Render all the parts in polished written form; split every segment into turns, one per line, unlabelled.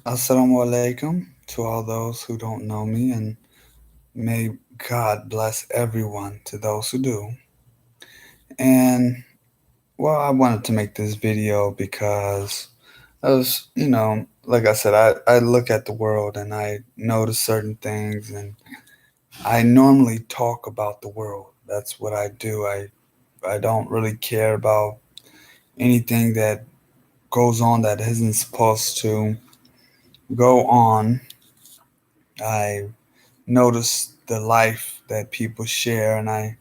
Assalamu alaikum to all those who don't know me, and may God bless everyone to those who do. And I wanted to make this video because like I said, I look at the world and I notice certain things, and I normally talk about the world. That's what I do. I don't really care about anything that goes on that isn't supposed to go on. I notice the life that people share, and I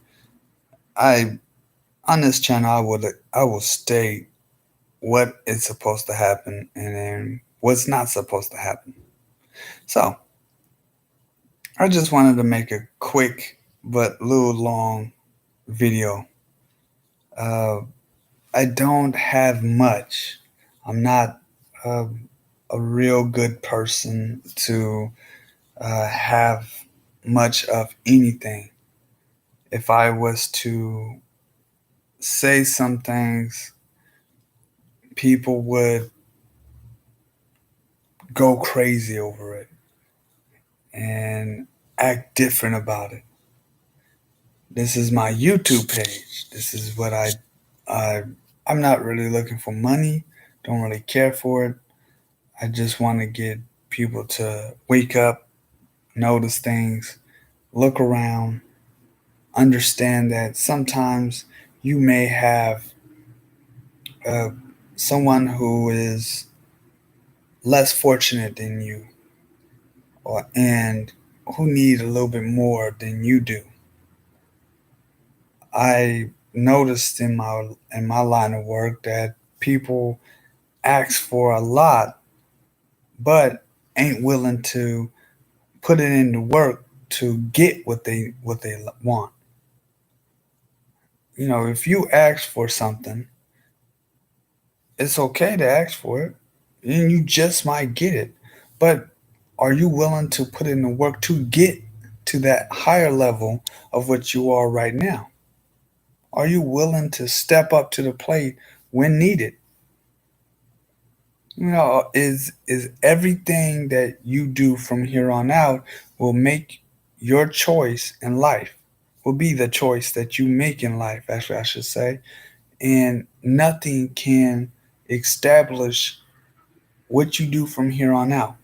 on this channel I will state what is supposed to happen and then what's not supposed to happen. So I just wanted to make a quick but little long video. uh, I don't have much. I'm not a, a real good person to have much of anything. If I was to say some things, people would go crazy over it and act different about it. This is my YouTube page. This is what I I'm not really looking for money. Don't really care for it. I just want to get people to wake up, notice things, look around, understand that sometimes you may have uh, someone who is less fortunate than you, and who need a little bit more than you do. I noticed in my line of work that people ask for a lot, but ain't willing to put it into work to get what they want. If you ask for something, it's okay to ask for it, and you just might get it. But are you willing to put in the work to get to that higher level of what you are right now? Are you willing to step up to the plate when needed? Is everything that you do from here on out will make your choice in life, will be the choice that you make in life, actually, I should say. And nothing can establish what you do from here on out.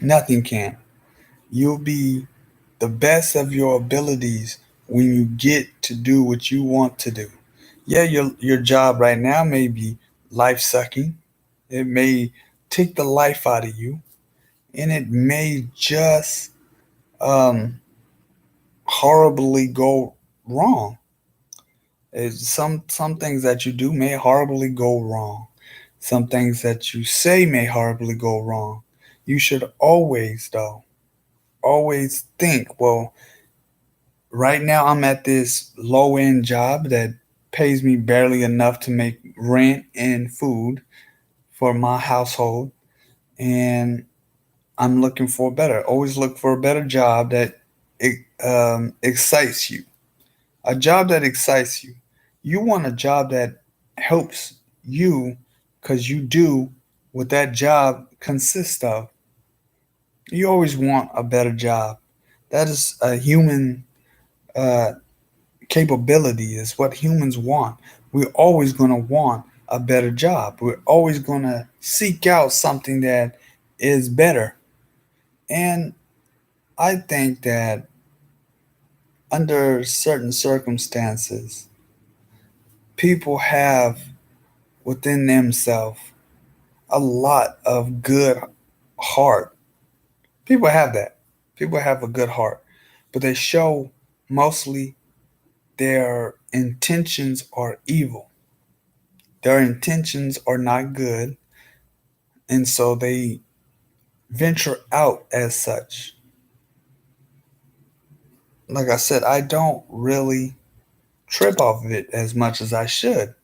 Nothing can. You'll be the best of your abilities when you get to do what you want to do. Yeah, your job right now may be life sucking. It may take the life out of you, and it may just um, horribly go wrong. Some things that you do may horribly go wrong. Some things that you say may horribly go wrong. You should always, though, always think, well, right now I'm at this low end job that pays me barely enough to make rent and food for my household, and I'm looking for better. Always look for a better job that excites you. A job that excites you. You want a job that helps you because you do what that job consists of. You always want a better job. That is a human uh, capability, is what humans want. We're always going to want a better job. We're always going to seek out something that is better. And I think that under certain circumstances, people have within themselves a lot of good heart. People have that. People have a good heart, but they show mostly their intentions are evil. Their intentions are not good, and so they venture out as such. Like I said, I don't really trip off of it as much as I should,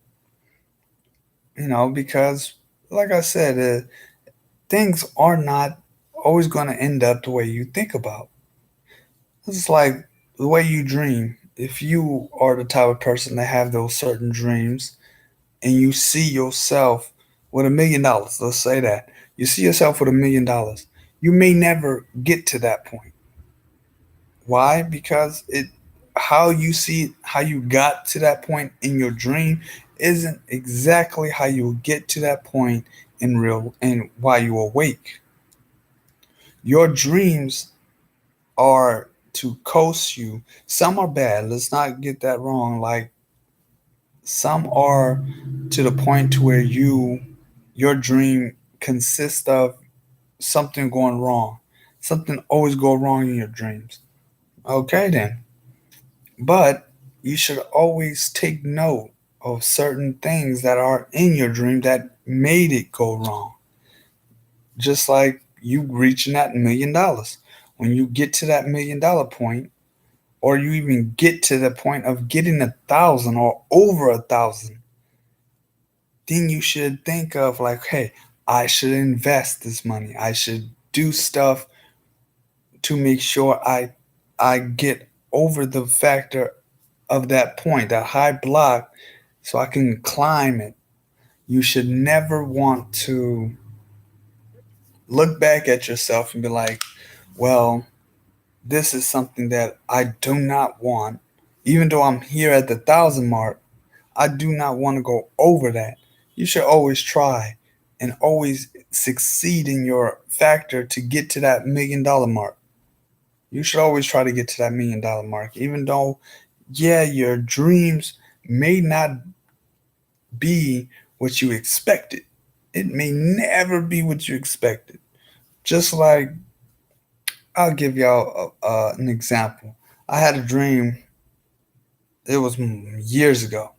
because, like I said, things are not always going to end up the way you think about. It's like the way you dream. If you are the type of person that have those certain dreams and you see yourself with $1 million. Let's say that you see yourself with $1 million. You may never get to that point. Why? Because how you see it, how you got to that point in your dream isn't exactly how you will get to that point in real and while you awake. Your dreams are to coast you. Some are bad. Let's not get that wrong. Like some are to the point to where your dream consists of something going wrong. Something always go wrong in your dreams. Okay then. But you should always take note of certain things that are in your dream that made it go wrong. Just like you reaching that $1 million. When you get to that $1 million point, or you even get to the point of getting 1,000 or over 1,000, then you should think of like, hey, I should invest this money. I should do stuff to make sure I get over the factor of that point, that high block, so I can climb it. You should never want to look back at yourself and be like, well, this is something that I do not want. Even though I'm here at the 1,000 mark, I do not want to go over that. You should always try and always succeed in your factor to get to that $1 million mark. You should always try to get to that $1 million mark, even though, yeah, your dreams may not be what you expected. It may never be what you expected. Just like, I'll give y'all an example. I had a dream, it was years ago.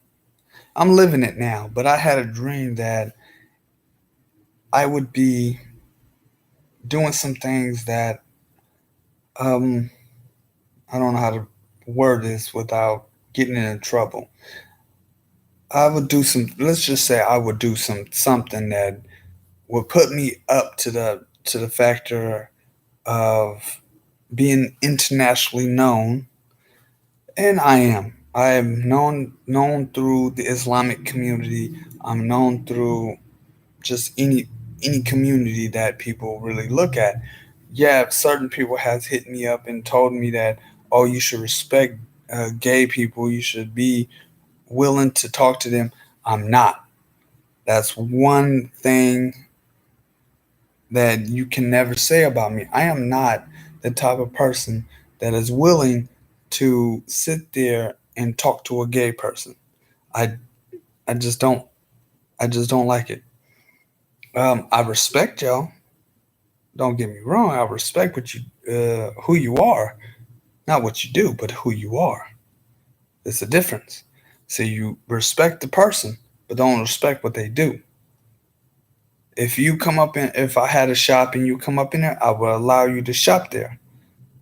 I'm living it now, but I had a dream that I would be doing some things that, um, I don't know how to word this without getting in trouble. I would do some, let's just say I would do something that would put me up to the factor of being internationally known, and I am. I am known through the Islamic community. I'm known through just any community that people really look at. Yeah, certain people has hit me up and told me that, oh, you should respect gay people. You should be willing to talk to them. I'm not. That's one thing that you can never say about me. I am not the type of person that is willing to sit there and talk to a gay person. I I just don't. I just don't like it. I respect y'all. Don't get me wrong. I respect who you are, not what you do, but who you are. It's a difference. So you respect the person, but don't respect what they do. If I had a shop and you come up in there, I will allow you to shop there,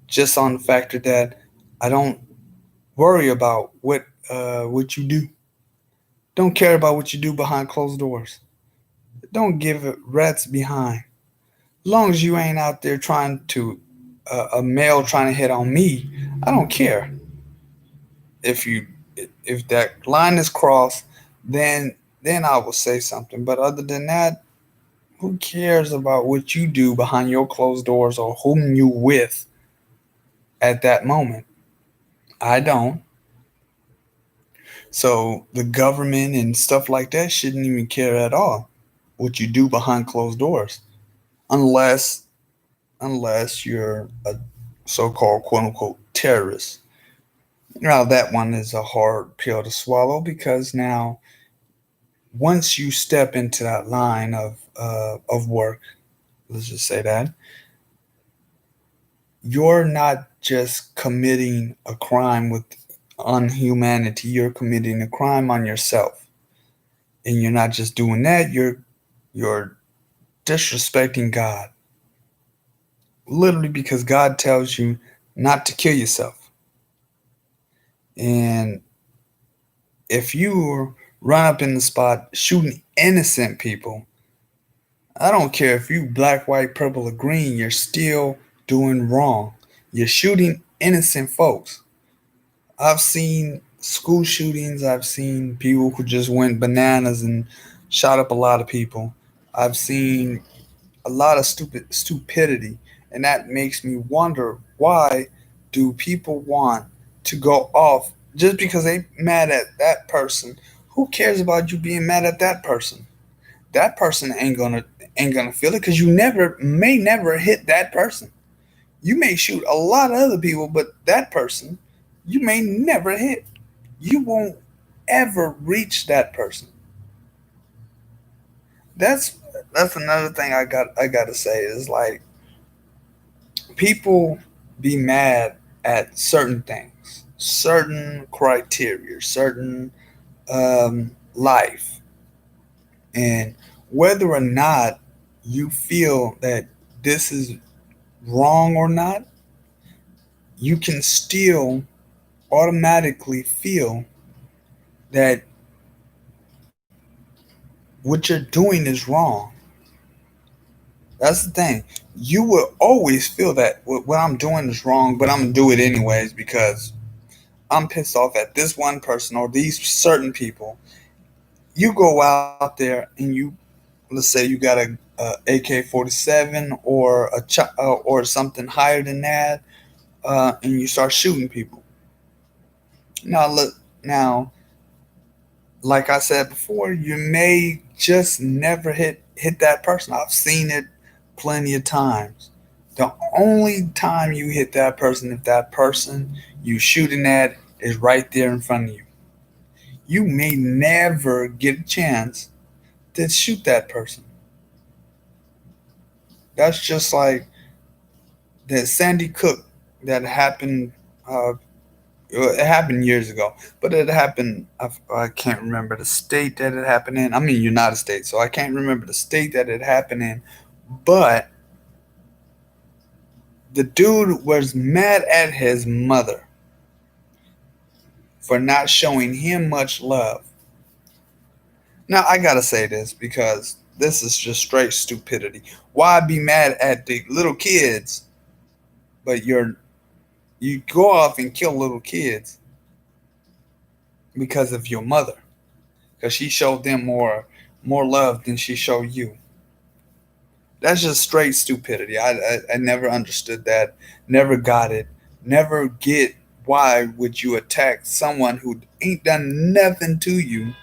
just on the factor that I don't worry about what you do. Don't care about what you do behind closed doors. Don't give a rat's behind. As long as you ain't out there trying to a male trying to hit on me, I don't care. If you if that line is crossed, then I will say something. But other than that, who cares about what you do behind your closed doors or whom you with at that moment? I don't. So the government and stuff like that shouldn't even care at all what you do behind closed doors, unless you're a so-called quote unquote terrorist. Now that one is a hard pill to swallow because now once you step into that line of work, let's just say that you're not just committing a crime with on humanity, you're committing a crime on yourself. And you're not just doing that, you're disrespecting God. Literally because God tells you not to kill yourself. And if you run up in the spot shooting innocent people, I don't care if you black, white, purple, or green, you're still doing wrong. You're shooting innocent folks. I've seen school shootings. I've seen people who just went bananas and shot up a lot of people. I've seen a lot of stupidity, and that makes me wonder, why do people want to go off just because they mad at that person? Who cares about you being mad at that person? That person ain't gonna feel it, because you never hit that person. You may shoot a lot of other people, but that person you may never hit. You won't ever reach that person. That's that's another thing I gotta say is, like, people be mad at certain things, certain criteria, certain life, and whether or not you feel that this is wrong or not, you can still automatically feel that what you're doing is wrong. That's the thing. You will always feel that what I'm doing is wrong, but I'm gonna do it anyways because I'm pissed off at this one person or these certain people. You go out there and let's say you got a AK-47 or or something higher than that, and you start shooting people. Now look, now, like I said before, you may just never hit that person. I've seen it plenty of times. The only time you hit that person, if that person you shooting at is right there in front of you, you may never get a chance to shoot that person. That's just like the Sandy Cook that happened. It happened years ago, but it happened. I can't remember the state that it happened in. I mean, United States, so I can't remember the state that it happened in. But the dude was mad at his mother for not showing him much love. Now, I gotta say this because this is just straight stupidity. Why be mad at the little kids, but you go off and kill little kids because of your mother? Because she showed them more love than she showed you. That's just straight stupidity. I never understood that. Never got it. Never get, why would you attack someone who ain't done nothing to you?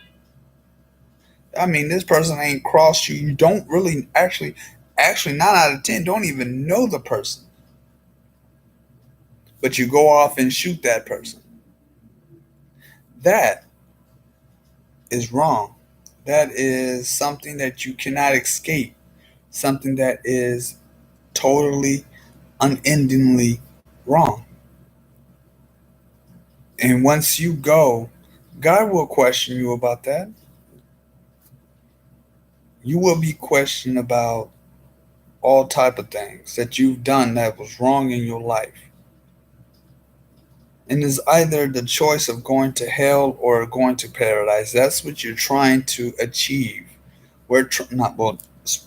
I mean, this person ain't crossed you. You don't really actually 9 out of 10 don't even know the person, but you go off and shoot that person. That is wrong. That is something that you cannot escape. Something that is totally, unendingly wrong. And once you go, God will question you about that. You will be questioned about all type of things that you've done that was wrong in your life. And it's either the choice of going to hell or going to paradise. That's what you're trying to achieve. Not well.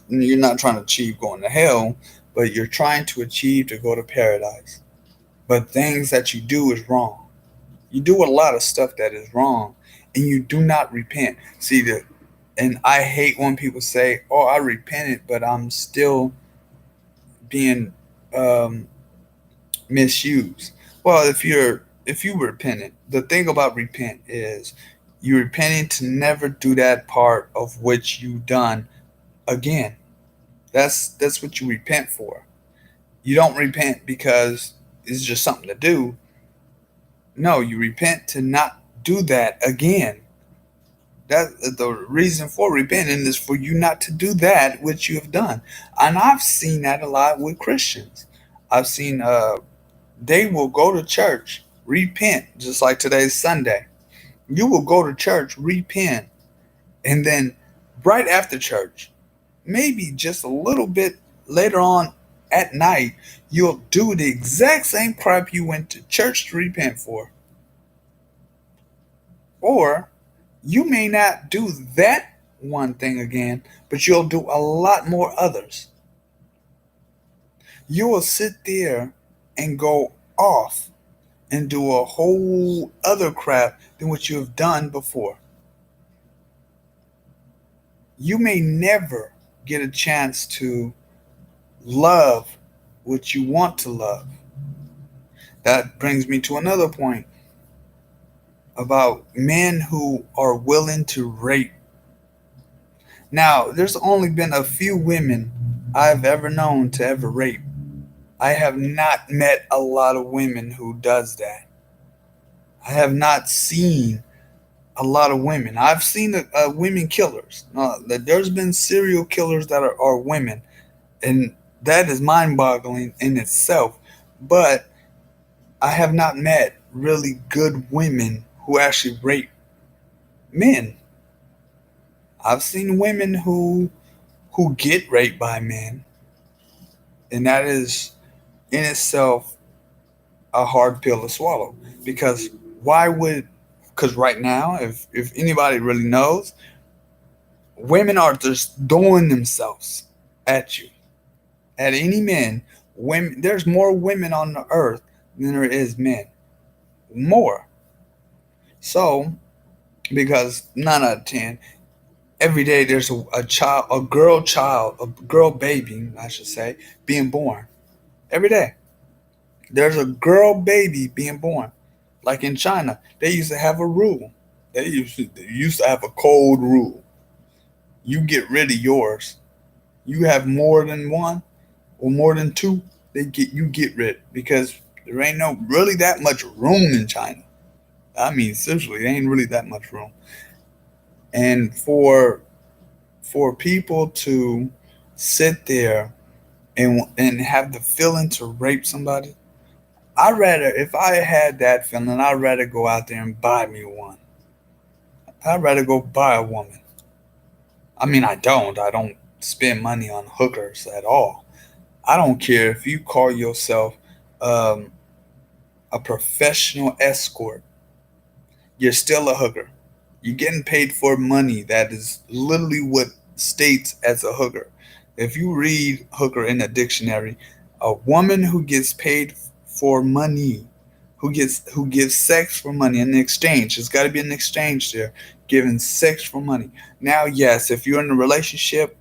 You're not trying to achieve going to hell, but you're trying to achieve to go to paradise. But things that you do is wrong. You do a lot of stuff that is wrong, and you do not repent. See, and I hate when people say, "Oh, I repented, but I'm still being um, misused." Well, if you repented, the thing about repent is you repenting to never do that part of which you done again. That's what you repent for. You don't repent because it's just something to do. No, you repent to not do that again. That the reason for repenting is for you not to do that which you have done. And I've seen that a lot with Christians. I've seen they will go to church, repent, just like today's Sunday. You will go to church, repent, and then right after church, maybe just a little bit later on at night, you'll do the exact same crap you went to church to repent for. Or you may not do that one thing again, but you'll do a lot more others. You will sit there and go off and do a whole other crap than what you have done before. You may never get a chance to love what you want to love. That brings me to another point about men who are willing to rape. Now, there's only been a few women I've ever known to ever rape. I have not met a lot of women who does that. I have not seen a lot of women. I've seen women killers. There's been serial killers that are women, and that is mind-boggling in itself. But I have not met really good women who actually rape men. I've seen women who get raped by men, and that is in itself a hard pill to swallow. Because why would? Because right now, if anybody really knows, women are just throwing themselves at you, at any men. Women, there's more women on the earth than there is men. More. So, because 9 out of 10, every day there's a child, a girl baby, I should say, being born. Every day. There's a girl baby being born. Like in China, they used to have a rule. They used to have a cold rule. You get rid of yours. You have more than one or more than two, you get rid because there ain't no really that much room in China. I mean, seriously, there ain't really that much room. And for people to sit there and have the feeling to rape somebody, I'd rather, if I had that feeling, I'd rather go out there and buy me one. I'd rather go buy a woman. I mean, I don't spend money on hookers at all. I don't care if you call yourself um, a professional escort, you're still a hooker. You're getting paid for money. That is literally what states as a hooker. If you read hooker in a dictionary, a woman who gets paid for money, who gives sex for money in exchange. There's got to be an exchange there, giving sex for money. Now, yes, if you're in a relationship,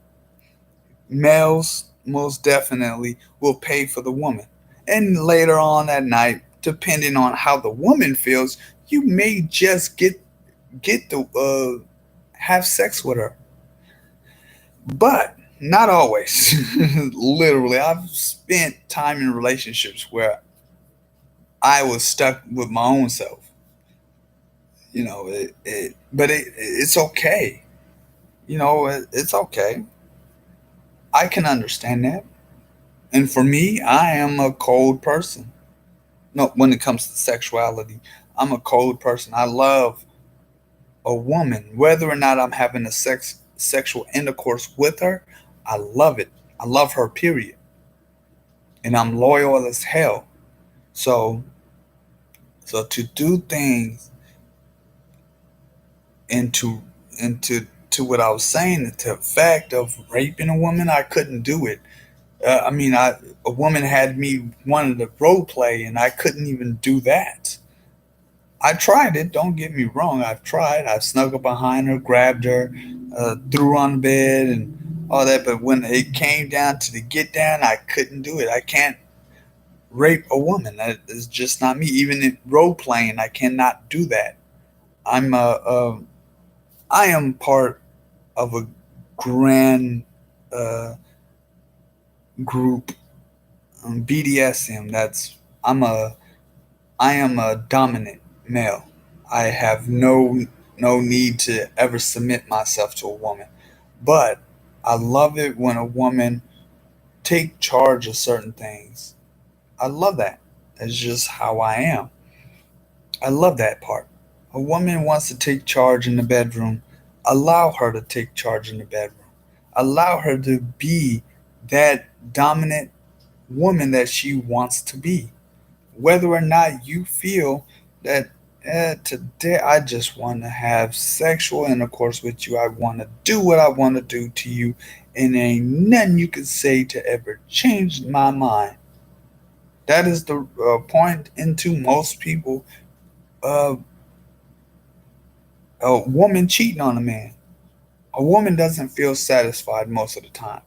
males most definitely will pay for the woman. And later on at night, depending on how the woman feels, you may just get to have sex with her. But not always. Literally, I've spent time in relationships where I was stuck with my own self. But it's okay. It's okay. I can understand that. And for me, I am a cold person. No, when it comes to sexuality, I'm a cold person. I love a woman, whether or not I'm having a sexual intercourse with her. I love it. I love her. Period. And I'm loyal as hell. So, so to do things into into what I was saying, the fact of raping a woman, I couldn't do it. I mean, a woman had me wanting to role play, and I couldn't even do that. I tried it. Don't get me wrong. I've tried. I snuck up behind her, grabbed her, threw her on the bed, and all that. But when it came down to the get down, I couldn't do it. I can't rape a woman. That is just not me. Even in role playing, I cannot do that. I'm I am part of a grand uh, group, BDSM. I am a dominant male. I have no need to ever submit myself to a woman. But I love it when a woman take charge of certain things. I love that. It's just how I am. I love that part. A woman wants to take charge in the bedroom. Allow her to take charge in the bedroom. Allow her to be that dominant woman that she wants to be. Whether or not you feel that today I just want to have sexual intercourse with you, I want to do what I want to do to you, and ain't nothing you can say to ever change my mind. That is the point into most people. Uh, a woman cheating on a man. A woman doesn't feel satisfied most of the time.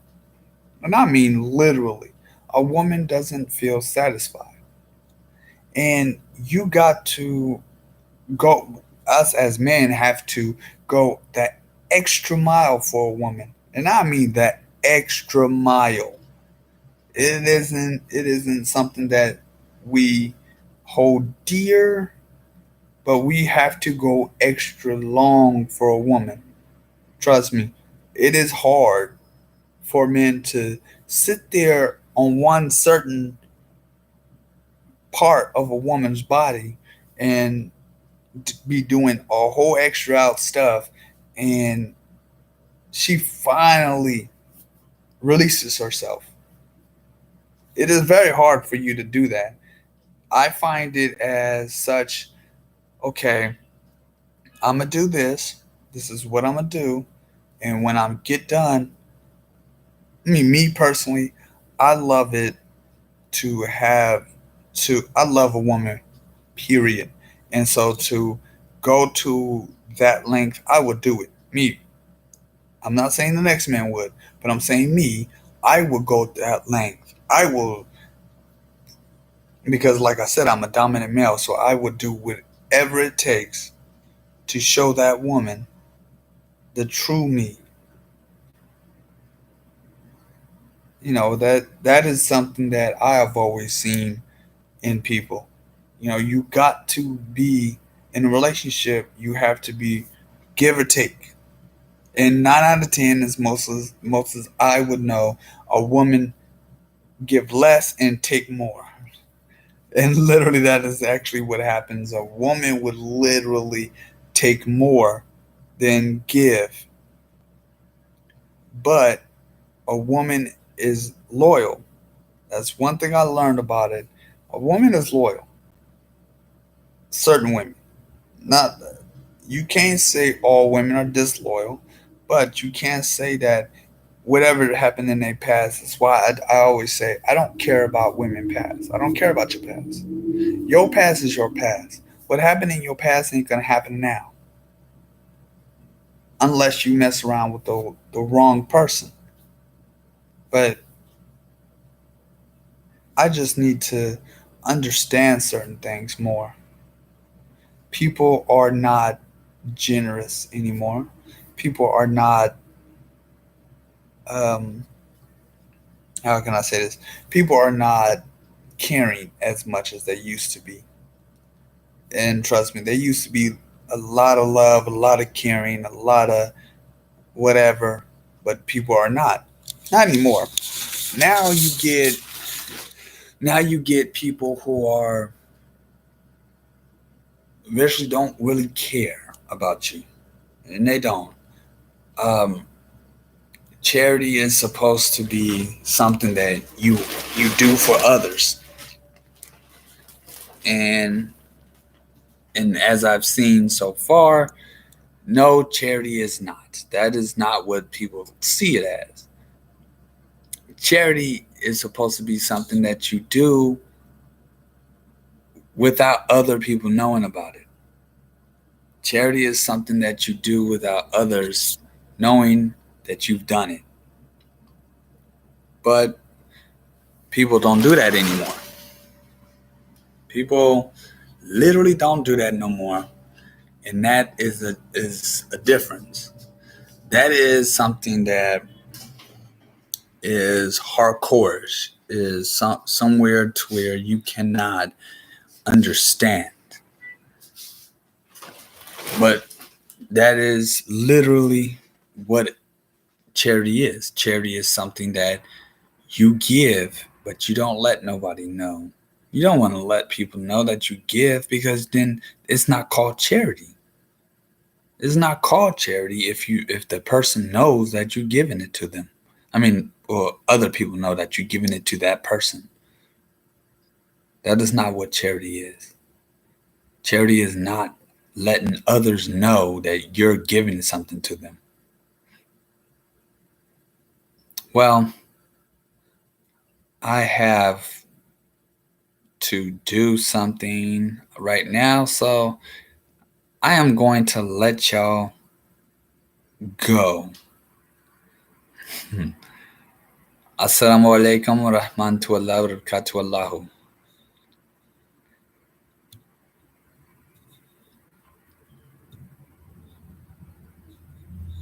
And I mean literally. A woman doesn't feel satisfied. And you got to go, us as men have to go that extra mile for a woman. And I mean that extra mile. It isn't something that we hold dear, but we have to go extra long for a woman. Trust me, it is hard for men to sit there on one certain part of a woman's body and be doing a whole extra out stuff, and she finally releases herself. It is very hard for you to do that. I find it as such, okay, I'm gonna do this. This is what I'm gonna do. And when I get done, I mean, me personally, I love it to have I love a woman, period. And so to go to that length, I would do it. Me. I'm not saying the next man would, but I'm saying me, I would go that length. I will, because like I said, I'm a dominant male, so I would do whatever it takes to show that woman the true me. That is something that I have always seen in people. You got to be in a relationship. You have to be give or take. And 9 out of 10, as most as I would know, a woman give less and take more. And literally, that is actually what happens. A woman would literally take more than give, but a woman is loyal. That's one thing I learned about it. A woman is loyal. Certain women, not you can't say all women are disloyal, but you can't say that whatever happened in their past. That's why I always say I don't care about women past. I don't care about your past. Your past is your past. What happened in your past ain't gonna happen now, unless you mess around with the wrong person. But I just need to understand certain things more. People are not generous anymore. People are not, um, how can I say this? People are not caring as much as they used to be. And trust me, there used to be a lot of love, a lot of caring, a lot of whatever, but people are not anymore. Now you get people who are virtually don't really care about you, and they don't. Um, Charity is supposed to be something that you do for others, and as I've seen so far, no, charity is not. That is not what people see it as. Charity is supposed to be something that you do without other people knowing about it. Charity is something that you do without others knowing that you've done it. But people don't do that anymore. People literally don't do that no more. And that is a difference. That is something that is hardcore, is somewhere to where you cannot understand. But that is literally what charity is. Charity is something that you give, but you don't let nobody know. You don't want to let people know that you give, because then it's not called charity. It's not called charity if the person knows that you're giving it to them. I mean, or other people know that you're giving it to that person. That is not what charity is. Charity is not letting others know that you're giving something to them. Well, I have to do something right now, so I am going to let y'all go. Assalamu alaikum wa rahmatullahi wa barakatuh.